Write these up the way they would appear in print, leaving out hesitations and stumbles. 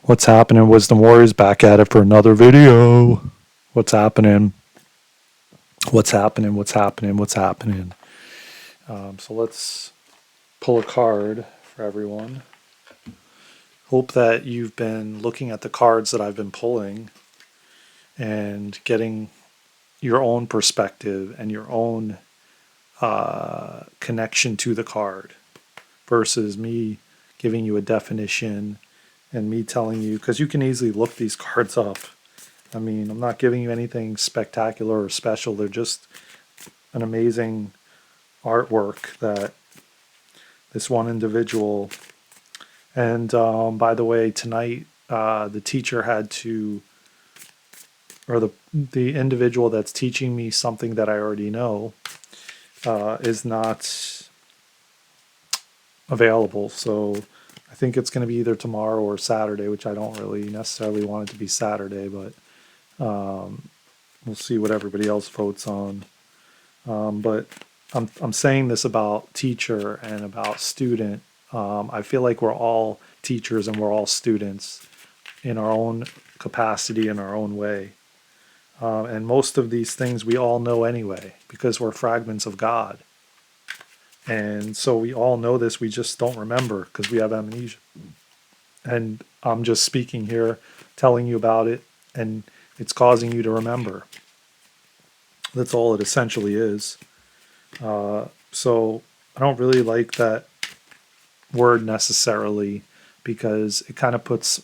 What's happening, Wisdom Warriors? Back at it for another video. What's happening? What's happening? What's happening? What's happening? So let's pull a card for everyone. Hope that you've been looking at the cards that I've been pulling and getting your own perspective and your own connection to the card versus me giving you a definition and me telling you, because you can easily look these cards up. I mean, I'm not giving you anything spectacular or special. They're just an amazing artwork that this one individual. And by the way, tonight the teacher had to, or the individual that's teaching me something that I already know is not available. So I think it's going to be either tomorrow or Saturday, which I don't really necessarily want it to be Saturday, but we'll see what everybody else votes on. But I'm saying this about teacher and about student. I feel like we're all teachers and we're all students in our own capacity, in our own way. And most of these things we all know anyway because we're fragments of God. And so we all know this, we just don't remember because we have amnesia. And I'm just speaking here, telling you about it, and it's causing you to remember. That's all it essentially is. So I don't really like that word necessarily because it kind of puts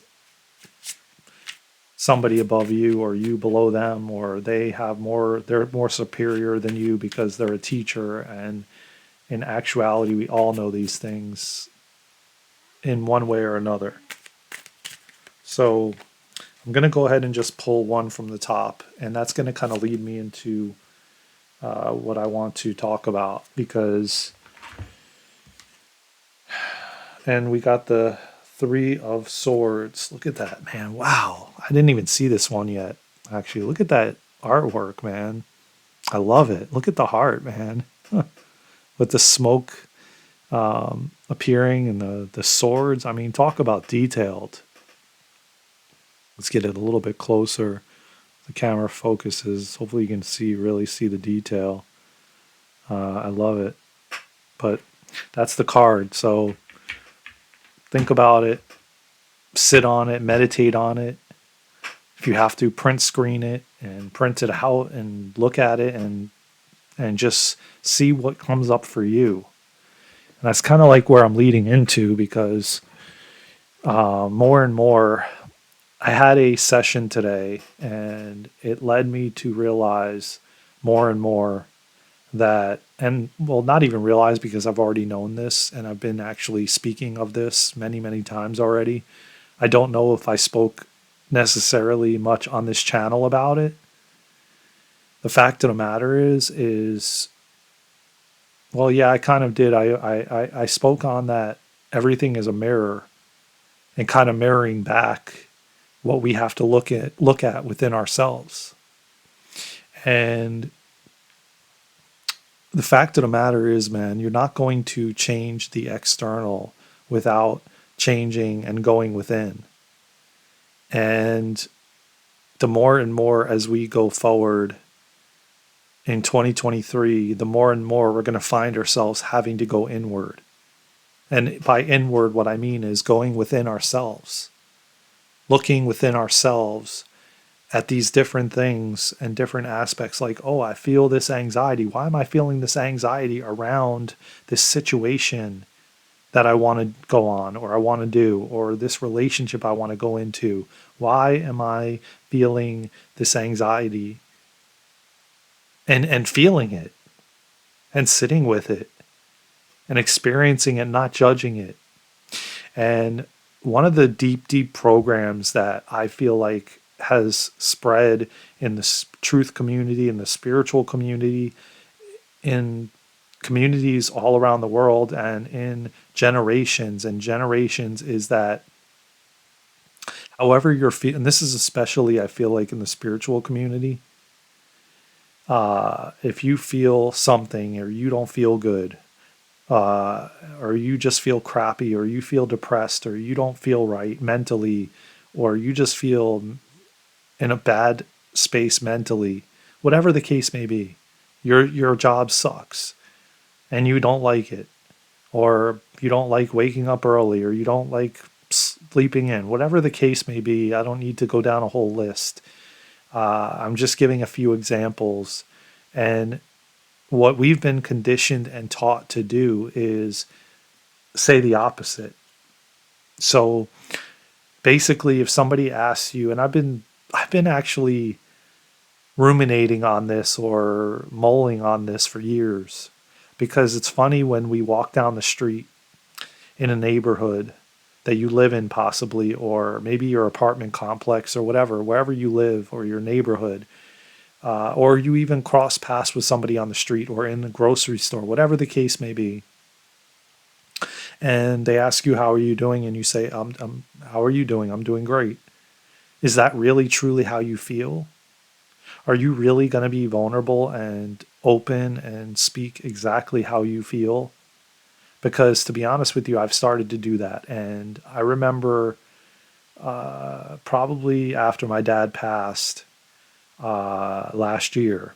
somebody above you or you below them, or they're more superior than you because they're a teacher. And in actuality, we all know these things in one way or another. So I'm going to go ahead and just pull one from the top, and that's going to kind of lead me into what I want to talk about, because, and we got the Three of Swords. Look at that, man. Wow. I didn't even see this one yet. Actually, look at that artwork, man. I love it. Look at the heart, man. With the smoke appearing and the swords. I mean, talk about detailed. Let's get it a little bit closer. The camera focuses. Hopefully you can really see the detail. I love it. But that's the card. So think about it, sit on it, meditate on it. If you have to, print screen it and print it out and look at it and just see what comes up for you. And that's kind of like where I'm leading into, because more and more, I had a session today and it led me to realize more and more that, and well, not even realize because I've already known this and I've been actually speaking of this many, many times already. I don't know if I spoke necessarily much on this channel about it. The fact of the matter is, well, yeah, I kind of did. I spoke on that everything is a mirror and kind of mirroring back what we have to look at within ourselves. And the fact of the matter is, man, you're not going to change the external without changing and going within. And the more and more as we go forward in 2023, the more and more we're going to find ourselves having to go inward. And by inward, what I mean is going within ourselves, looking within ourselves at these different things and different aspects, like, oh, I feel this anxiety. Why am I feeling this anxiety around this situation that I want to go on or I want to do, or this relationship I want to go into? Why am I feeling this anxiety and feeling it and sitting with it and experiencing it, not judging it? And one of the deep programs that I feel like has spread in the truth community, in the spiritual community, in communities all around the world, and in generations and generations, is that however you're feeling, and this is especially, I feel like, in the spiritual community, if you feel something or you don't feel good, or you just feel crappy, or you feel depressed, or you don't feel right mentally, or you just feel in a bad space mentally, whatever the case may be, your job sucks and you don't like it, or you don't like waking up early, or you don't like sleeping in, whatever the case may be. I don't need to go down a whole list. I'm just giving a few examples. And what we've been conditioned and taught to do is say the opposite. So basically, if somebody asks you, and I've been actually ruminating on this or mulling on this for years, because it's funny when we walk down the street in a neighborhood that you live in, possibly, or maybe your apartment complex or whatever, wherever you live, or your neighborhood, or you even cross paths with somebody on the street or in the grocery store, whatever the case may be, and they ask you, how are you doing? And you say, how are you doing? I'm doing great. Is that really truly how you feel? Are you really going to be vulnerable and open and speak exactly how you feel? Because to be honest with you, I've started to do that. And I remember probably after my dad passed last year,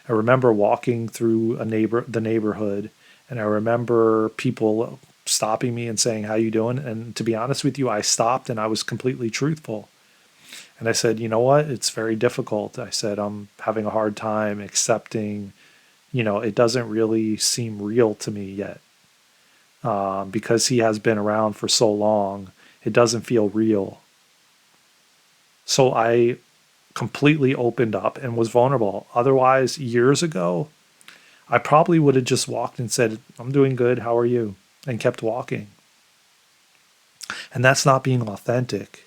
I remember walking through the neighborhood, and I remember people stopping me and saying, "How you doing?" And to be honest with you, I stopped and I was completely truthful. And I said, "You know what? It's very difficult." I said, "I'm having a hard time accepting, it doesn't really seem real to me yet. Because he has been around for so long, it doesn't feel real." So I completely opened up and was vulnerable. Otherwise, years ago, I probably would have just walked and said, "I'm doing good. How are you?" and kept walking. And that's not being authentic.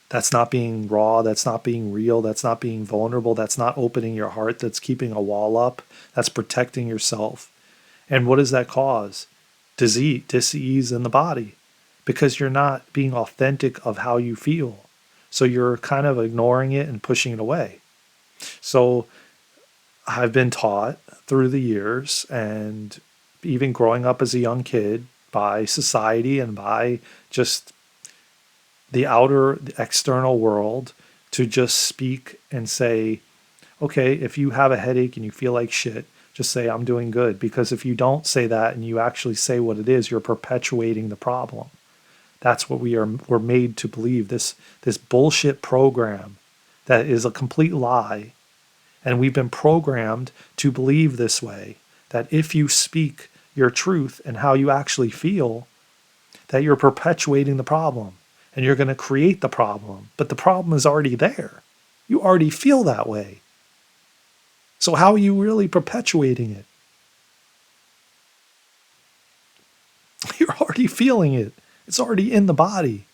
That's not being raw. That's not being real. That's not being vulnerable. That's not opening your heart. That's keeping a wall up. That's protecting yourself. And what does that cause? Disease in the body, because you're not being authentic of how you feel. So you're kind of ignoring it and pushing it away. So I've been taught through the years, and even growing up as a young kid, by society and by just the external world, to just speak and say, okay, if you have a headache and you feel like shit, just say, "I'm doing good." Because if you don't say that and you actually say what it is, you're perpetuating the problem. That's what we're made to believe. This bullshit program that is a complete lie. And we've been programmed to believe this way, that if you speak your truth and how you actually feel, that you're perpetuating the problem and you're going to create the problem. But the problem is already there. You already feel that way. So how are you really perpetuating it? You're already feeling it. It's already in the body.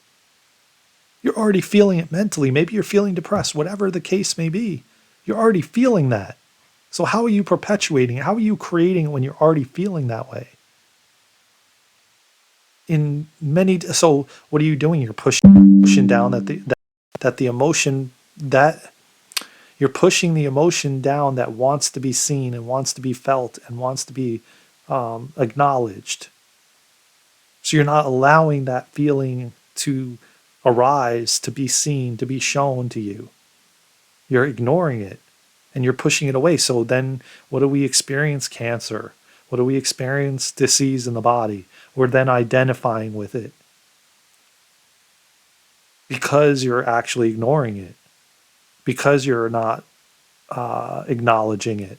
You're already feeling it mentally. Maybe you're feeling depressed, whatever the case may be. You're already feeling that. So how are you perpetuating it? How are you creating it when you're already feeling that way? So what are you doing? You're pushing down that the emotion, that you're pushing the emotion down that wants to be seen and wants to be felt and wants to be acknowledged. So you're not allowing that feeling to arise, to be seen, to be shown to you. You're ignoring it and you're pushing it away. So then what do we experience? Cancer. What do we experience? Disease in the body. We're then identifying with it because you're actually ignoring it, because you're not acknowledging it.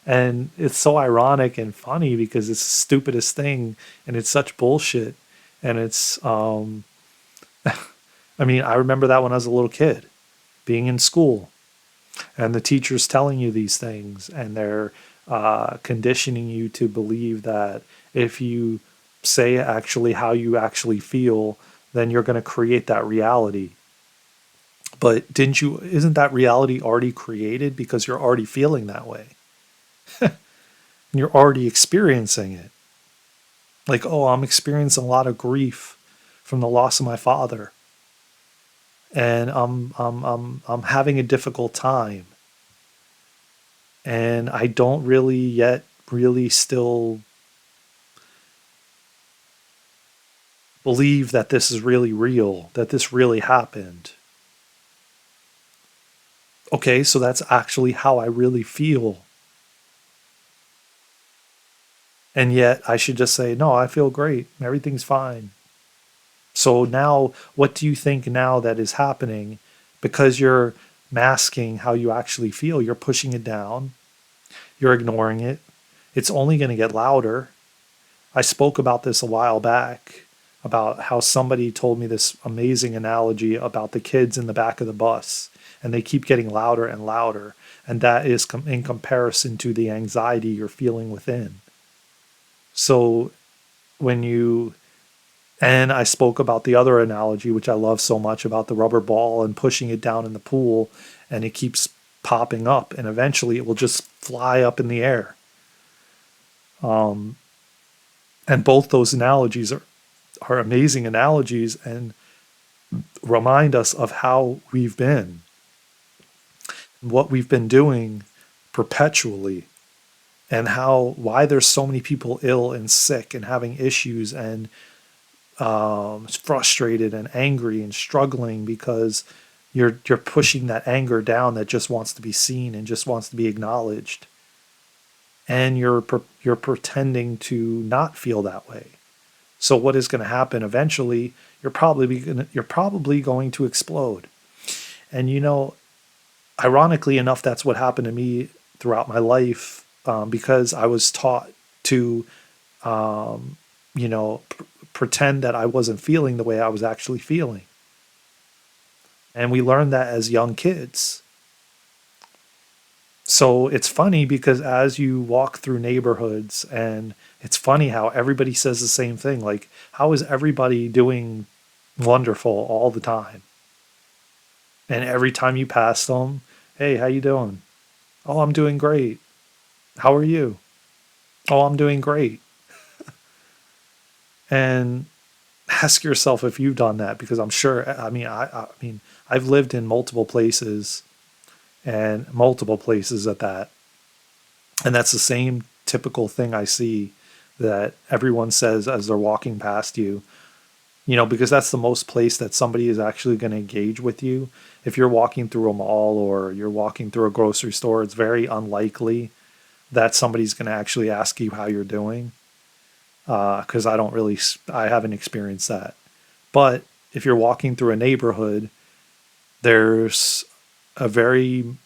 And it's so ironic and funny because it's the stupidest thing and it's such bullshit. And it's, I mean, I remember that when I was a little kid, being in school and the teachers telling you these things, and they're conditioning you to believe that if you say actually how you actually feel, then you're going to create that reality. But isn't that reality already created because you're already feeling that way? And you're already experiencing it. Like, oh, I'm experiencing a lot of grief from the loss of my father. And I'm having a difficult time. And I don't really yet really still believe that this is really real, that this really happened. Okay, so that's actually how I really feel. And yet I should just say, no, I feel great. Everything's fine. So now, what do you think now that is happening? Because you're masking how you actually feel, you're pushing it down, you're ignoring it. It's only going to get louder. I spoke about this a while back about how somebody told me this amazing analogy about the kids in the back of the bus, and they keep getting louder and louder. And that is in comparison to the anxiety you're feeling within. So when you, and I spoke about the other analogy, which I love so much, about the rubber ball and pushing it down in the pool, and it keeps popping up, and eventually it will just fly up in the air. And both those analogies are amazing analogies and remind us of how we've been, what we've been doing perpetually, and how why there's so many people ill and sick and having issues and frustrated and angry and struggling because you're pushing that anger down that just wants to be seen and just wants to be acknowledged, and you're pretending to not feel that way. So what is going to happen eventually? You're probably going to explode. And ironically enough, that's what happened to me throughout my life, because I was taught to, pretend that I wasn't feeling the way I was actually feeling. And we learned that as young kids. So it's funny because as you walk through neighborhoods, and it's funny how everybody says the same thing. Like, how is everybody doing wonderful all the time? And every time you pass them, hey, how you doing? Oh, I'm doing great. How are you? Oh, I'm doing great. And ask yourself if you've done that, because I'm sure, I mean, I've lived in multiple places, and multiple places at that. And that's the same typical thing I see that everyone says as they're walking past you, because that's the most place that somebody is actually going to engage with you. If you're walking through a mall or you're walking through a grocery store, it's very unlikely that somebody's going to actually ask you how you're doing. Because I haven't experienced that. But if you're walking through a neighborhood, there's a very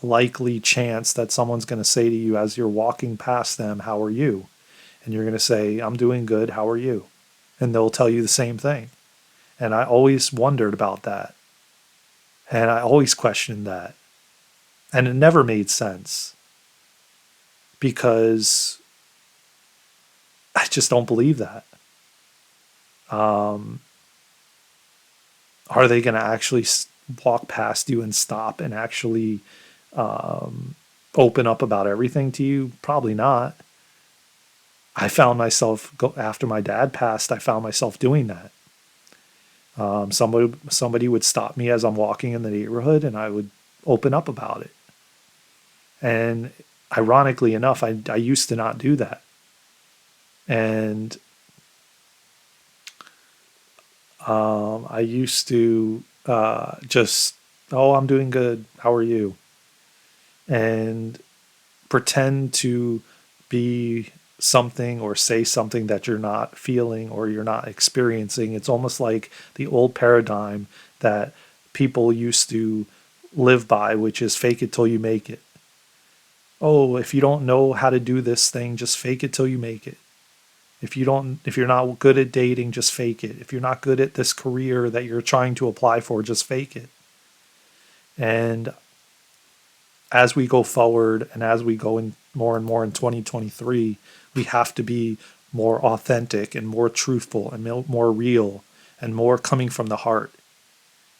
likely chance that someone's going to say to you as you're walking past them, how are you? And you're going to say, I'm doing good. How are you? And they'll tell you the same thing. And I always wondered about that. And I always questioned that. And it never made sense because I just don't believe that. Um, are they going to actually walk past you and stop and actually open up about everything to you? Probably not. I found myself after my dad passed. I found myself doing that. Somebody would stop me as I'm walking in the neighborhood, and I would open up about it. And ironically enough, I used to not do that. And I used to just, oh, I'm doing good. How are you? And pretend to be something or say something that you're not feeling or you're not experiencing. It's almost like the old paradigm that people used to live by, which is fake it till you make it. Oh, if you don't know how to do this thing, just fake it till you make it. If you're not good at dating, just fake it. If you're not good at this career that you're trying to apply for, just fake it. And as we go forward and as we go in more and more in 2023, we have to be more authentic and more truthful and more real and more coming from the heart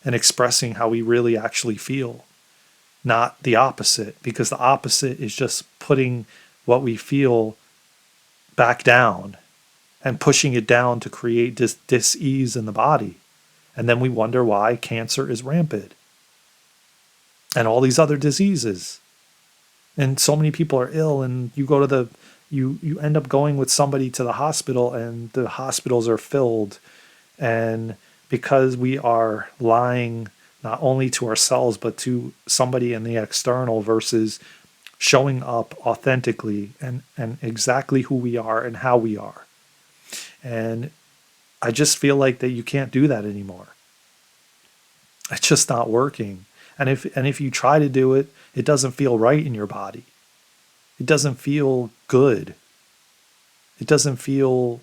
and expressing how we really actually feel, not the opposite, because the opposite is just putting what we feel back down and pushing it down to create dis-ease in the body. And then we wonder why cancer is rampant and all these other diseases. And so many people are ill, and you end up going with somebody to the hospital, and the hospitals are filled And because we are lying not only to ourselves, but to somebody in the external versus showing up authentically and exactly who we are and how we are. And I just feel like that you can't do that anymore. It's just not working. And if you try to do it, it doesn't feel right in your body. It doesn't feel good. It doesn't feel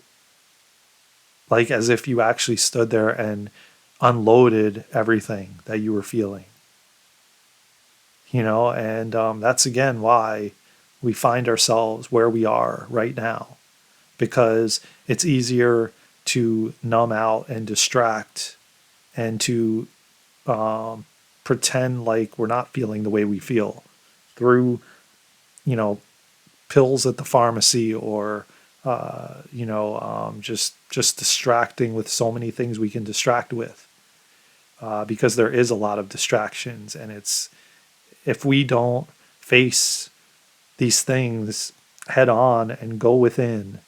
like as if you actually stood there and unloaded everything that you were feeling. And that's again why we find ourselves where we are right now, because it's easier to numb out and distract and to pretend like we're not feeling the way we feel through, you know, pills at the pharmacy or, just distracting with so many things we can distract with, because there is a lot of distractions. And it's, if we don't face these things head on and go within,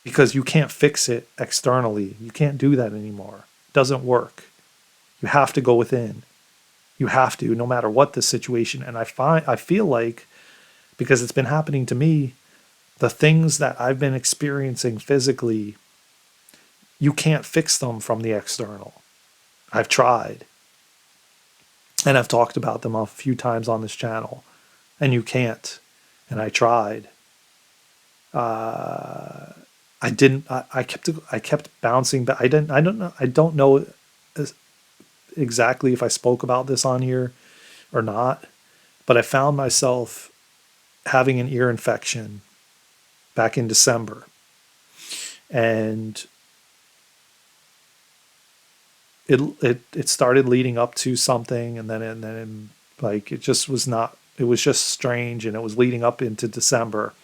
because you can't fix it externally. You can't do that anymore. It doesn't work. You have to go within. You have to, no matter what the situation. And I feel like, because it's been happening to me, the things that I've been experiencing physically, you can't fix them from the external. I've tried. And I've talked about them a few times on this channel. And you can't. And I tried. I didn't. I kept bouncing, but I didn't. I don't know exactly if I spoke about this on here or not. But I found myself having an ear infection back in December, and it started leading up to something, and then like it just was not. It was just strange, and it was leading up into December.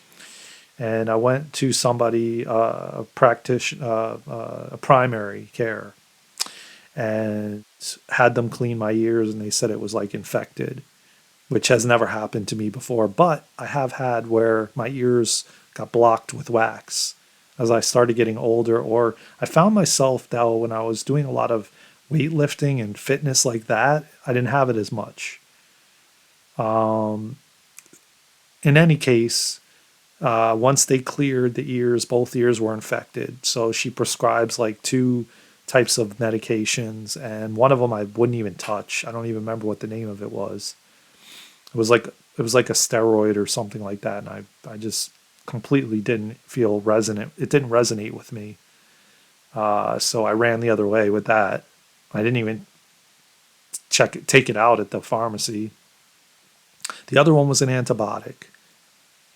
And I went to somebody, a practitioner, a primary care, and had them clean my ears, and they said it was like infected, which has never happened to me before. But I have had where my ears got blocked with wax as I started getting older, or I found myself though when I was doing a lot of weightlifting and fitness like that, I didn't have it as much. In any case, once they cleared the ears, both ears were infected. So she prescribes like two types of medications, and one of them I wouldn't even touch. I don't even remember what the name of it was. It was like a steroid or something like that, and I just completely didn't feel resonant. It didn't resonate with me. So I ran the other way with that. I didn't even take it out at the pharmacy. The other one was an antibiotic.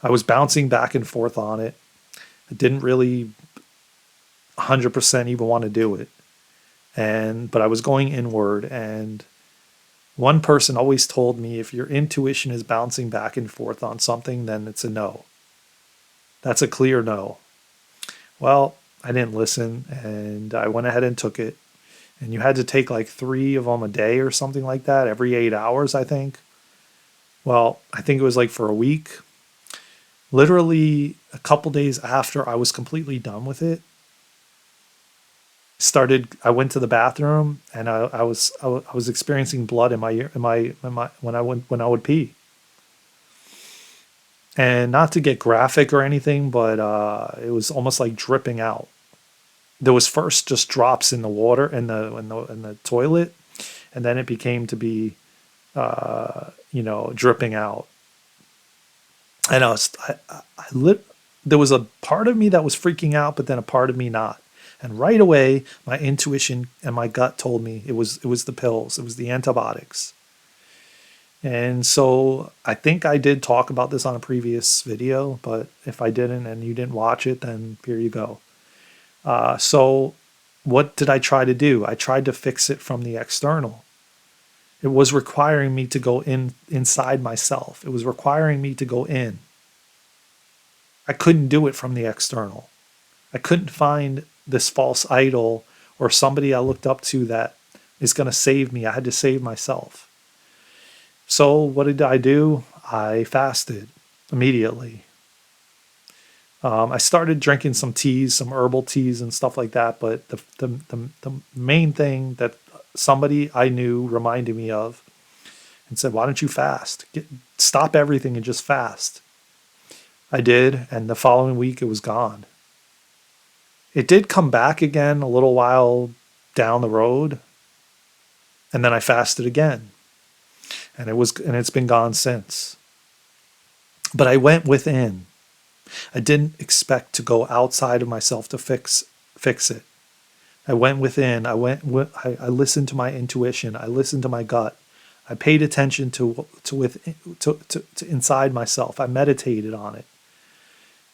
I was bouncing back and forth on it. I didn't really 100% even want to do it. But I was going inward, and one person always told me if your intuition is bouncing back and forth on something, then it's a no. That's a clear no. Well, I didn't listen, and I went ahead and took it. And you had to take like 3 of them a day or something like that, every 8 hours, I think. Well, I think it was like for a week. Literally a couple days after I was completely done with it, I went to the bathroom, and I was experiencing blood in my ear, when I would pee. And not to get graphic or anything, but it was almost like dripping out. There was first just drops in the water in the toilet, and then it became to be dripping out. And there was a part of me that was freaking out, but then a part of me not. And right away, my intuition and my gut told me it was the pills, it was the antibiotics. And so I think I did talk about this on a previous video, but if I didn't and you didn't watch it, then here you go. So what did I try to do? I tried to fix it from the external. It was requiring me to go inside myself. It was requiring me to go in. I couldn't do it from the external. I couldn't find this false idol or somebody I looked up to that is going to save me. I had to save myself. So what did I do? I fasted immediately. I started drinking some teas, some herbal teas and stuff like that. But the main thing that somebody I knew reminded me of and said, why don't you fast? Stop everything and just fast. I did. And the following week it was gone. It did come back again a little while down the road. And then I fasted again. And it's been gone since. But I went within. I didn't expect to go outside of myself to fix it. I went within. I listened to my intuition. I listened to my gut. I paid attention to inside myself. I meditated on it.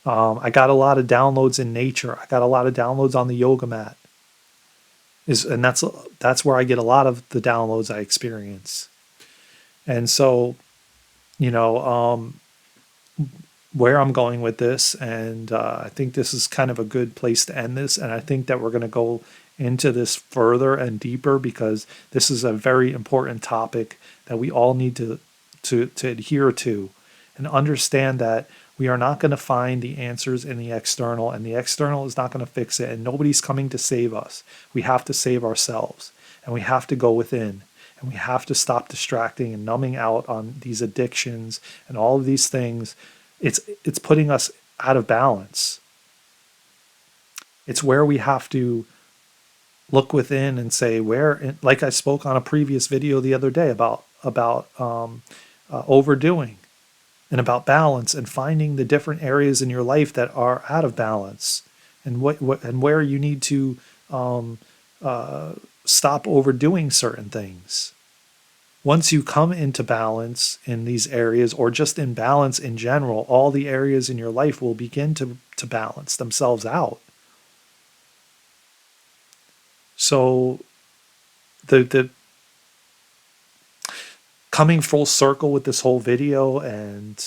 I got a lot of downloads in nature. I got a lot of downloads on the yoga mat. And that's where I get a lot of the downloads I experience. And so, you know, where I'm going with this, and I think this is kind of a good place to end this. And I think that we're going to go into this further and deeper because this is a very important topic that we all need to adhere to and understand that we are not going to find the answers in the external, and the external is not going to fix it, and nobody's coming to save us. We have to save ourselves, and we have to go within, and we have to stop distracting and numbing out on these addictions and all of these things. It's putting us out of balance. It's where we have to look within and say like I spoke on a previous video the other day about overdoing and about balance and finding the different areas in your life that are out of balance and and where you need to stop overdoing certain things. Once you come into balance in these areas, or just in balance in general, all the areas in your life will begin to balance themselves out. So the coming full circle with this whole video and,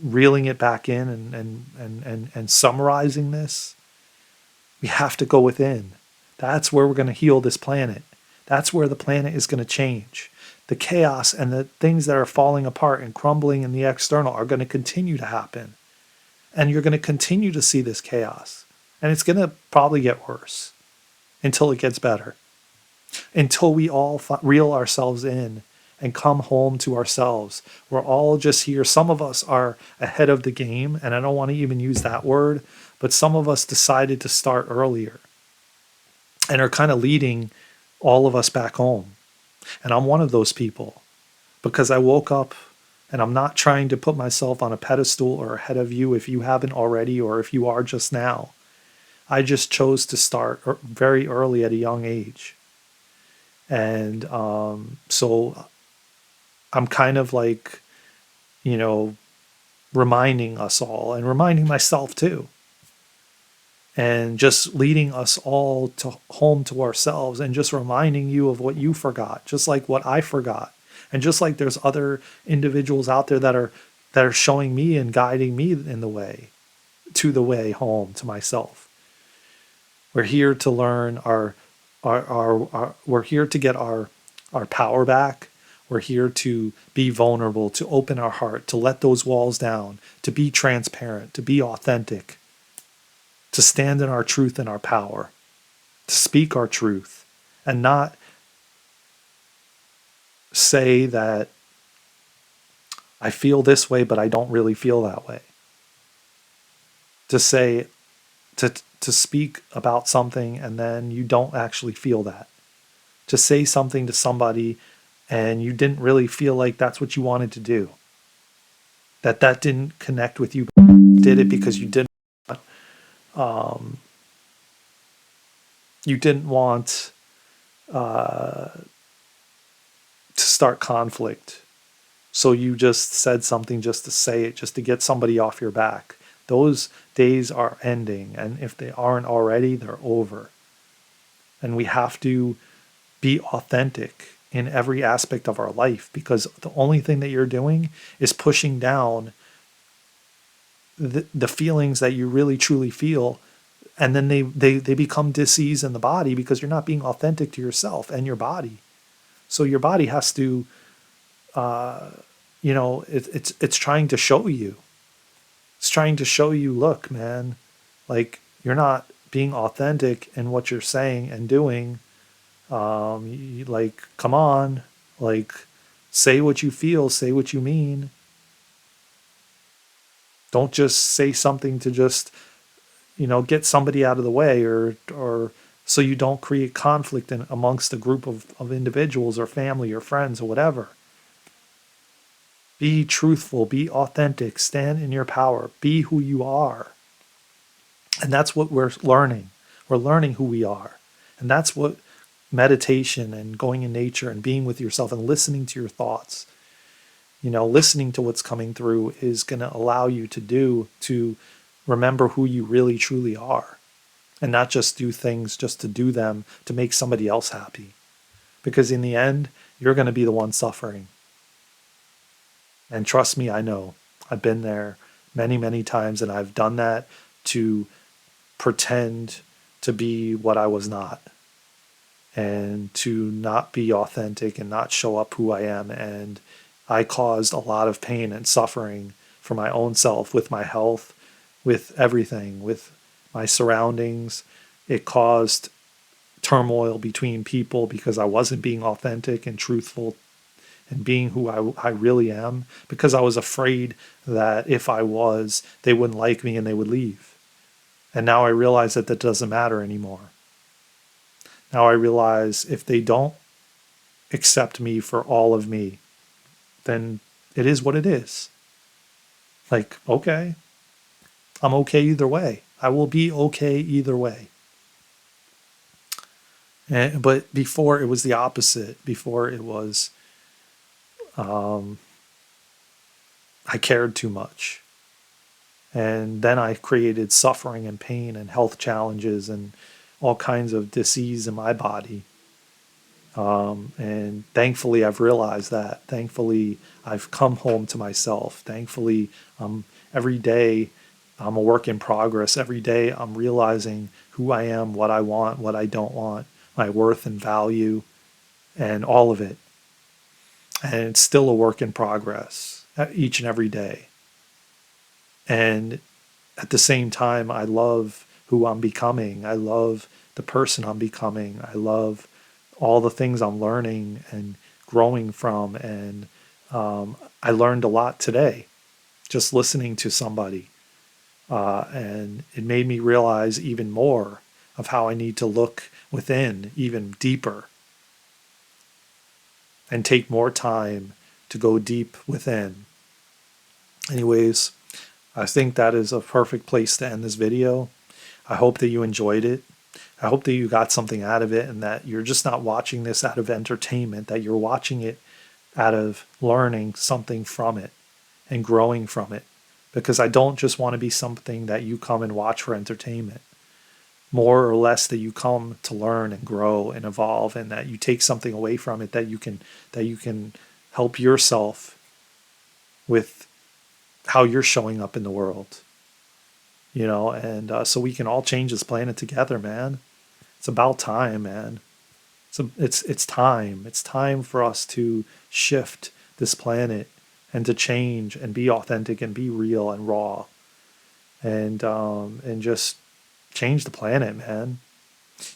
reeling it back in and summarizing this, we have to go within. That's where we're going to heal this planet. That's where the planet is going to change. The chaos and the things that are falling apart and crumbling in the external are going to continue to happen. And you're going to continue to see this chaos. And it's going to probably get worse until it gets better. Until we all reel ourselves in and come home to ourselves. We're all just here. Some of us are ahead of the game, and I don't want to even use that word, but some of us decided to start earlier and are kind of leading all of us back home. And I'm one of those people because I woke up, and I'm not trying to put myself on a pedestal or ahead of you if you haven't already, or if you are just now. I just chose to start very early at a young age. And so I'm kind of like, reminding us all and reminding myself too. And just leading us all to home to ourselves and just reminding you of what you forgot, just like what I forgot. And just like there's other individuals out there that are showing me and guiding me in the way home to myself. We're here to learn we're here to get our power back. We're here to be vulnerable, to open our heart, to let those walls down, to be transparent, to be authentic, to stand in our truth and our power, to speak our truth, and not say that I feel this way, but I don't really feel that way. To say, to speak about something and then you don't actually feel that. To say something to somebody and you didn't really feel like that's what you wanted to do. That didn't connect with you. You did it because you didn't want to start conflict. So you just said something just to say it, just to get somebody off your back. Those days are ending, and if they aren't already, they're over. And we have to be authentic in every aspect of our life, because the only thing that you're doing is pushing down the feelings that you really truly feel, and then they become disease in the body because you're not being authentic to yourself and your body. So your body has to, it's trying to show you It's trying to show you, look, man, like you're not being authentic in what you're saying and doing. Like, come on, like, say what you feel, say what you mean. Don't just say something to just, get somebody out of the way, or so you don't create conflict amongst a group of individuals or family or friends or whatever. Be truthful, be authentic, stand in your power, be who you are. And that's what we're learning. We're learning who we are. And that's what meditation and going in nature and being with yourself and listening to your thoughts, listening to what's coming through is going to allow you to remember who you really truly are, and not just do things just to do them to make somebody else happy. Because in the end, you're going to be the one suffering. And trust me, I know. I've been there many, many times, and I've done that to pretend to be what I was not, and to not be authentic and not show up who I am. And I caused a lot of pain and suffering for my own self, with my health, with everything, with my surroundings. It caused turmoil between people because I wasn't being authentic and truthful and being who I really am, because I was afraid that if I was, they wouldn't like me and they would leave. And now I realize that doesn't matter anymore. Now I realize if they don't accept me for all of me, then it is what it is. Like, okay, I'm okay either way. I will be okay either way. But before it was the opposite. Before it was, I cared too much. And then I created suffering and pain and health challenges and all kinds of disease in my body. And thankfully, I've realized that. Thankfully, I've come home to myself. Thankfully, every day I'm a work in progress. Every day I'm realizing who I am, what I want, what I don't want, my worth and value, and all of it. And it's still a work in progress each and every day. And at the same time, I love who I'm becoming. I love the person I'm becoming. I love all the things I'm learning and growing from. And I learned a lot today just listening to somebody. And it made me realize even more of how I need to look within even deeper and take more time to go deep within. Anyways, I think that is a perfect place to end this video. I hope that you enjoyed it. I hope that you got something out of it, and that you're just not watching this out of entertainment, that you're watching it out of learning something from it and growing from it. Because I don't just want to be something that you come and watch for entertainment. More or less that you come to learn and grow and evolve, and that you take something away from it that you can help yourself with how you're showing up in the world. And so we can all change this planet together, man. It's about time, man. It's time. It's time for us to shift this planet and to change and be authentic and be real and raw, and just change the planet, man.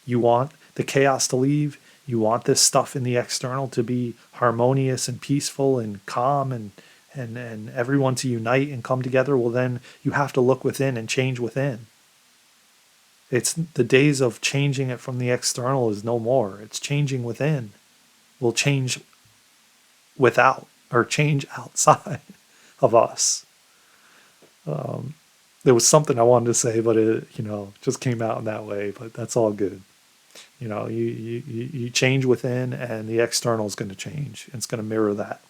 You want the chaos to leave. You want this stuff in the external to be harmonious and peaceful and calm, and everyone to unite and come together. Well, then you have to look within and change within. It's the days of changing it from the external is no more. It's changing within. We'll change without, or change outside of us. There was something I wanted to say, but it, just came out in that way, but that's all good. You change within, and the external is going to change. It's going to mirror that.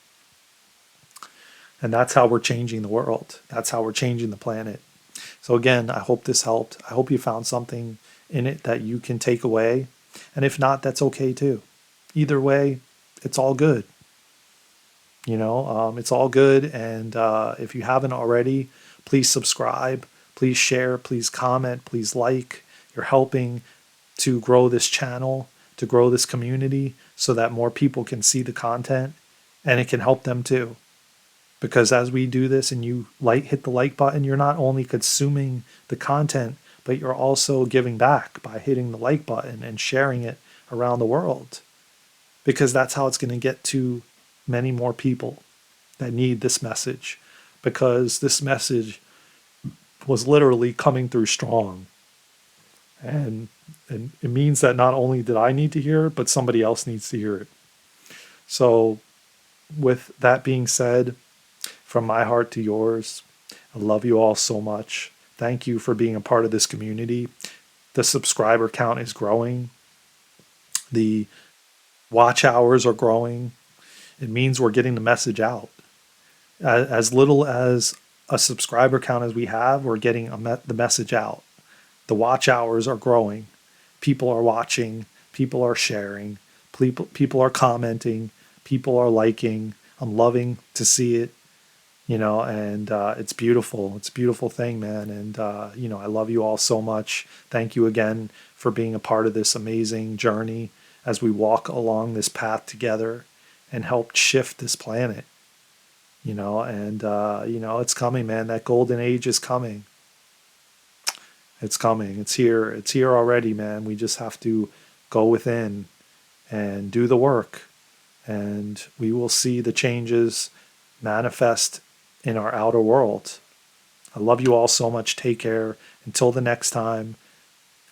And that's how we're changing the world. That's how we're changing the planet. So again, I hope this helped. I hope you found something in it that you can take away. And if not, that's okay too. Either way, it's all good. It's all good. And if you haven't already, please subscribe, please share, please comment, please like. You're helping to grow this channel, to grow this community, so that more people can see the content and it can help them too. Because as we do this and you hit the like button, you're not only consuming the content, but you're also giving back by hitting the like button and sharing it around the world. Because that's how it's going to get to many more people that need this message. Because this message was literally coming through strong. And it means that not only did I need to hear it, but somebody else needs to hear it. So, with that being said, from my heart to yours, I love you all so much. Thank you for being a part of this community. The subscriber count is growing. The watch hours are growing. It means we're getting the message out. As little as a subscriber count as we have, we're getting the message out. The watch hours are growing. People are watching. People are sharing. People are commenting. People are liking. I'm loving to see it, and it's beautiful. It's a beautiful thing, man. And, I love you all so much. Thank you again for being a part of this amazing journey as we walk along this path together and help shift this planet, it's coming, man. That golden age is coming. It's coming. It's here. It's here already, man. We just have to go within and do the work, and we will see the changes manifest in our outer world. I love you all so much. Take care. Until the next time.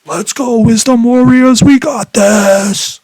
Let's go, Wisdom Warriors. We got this.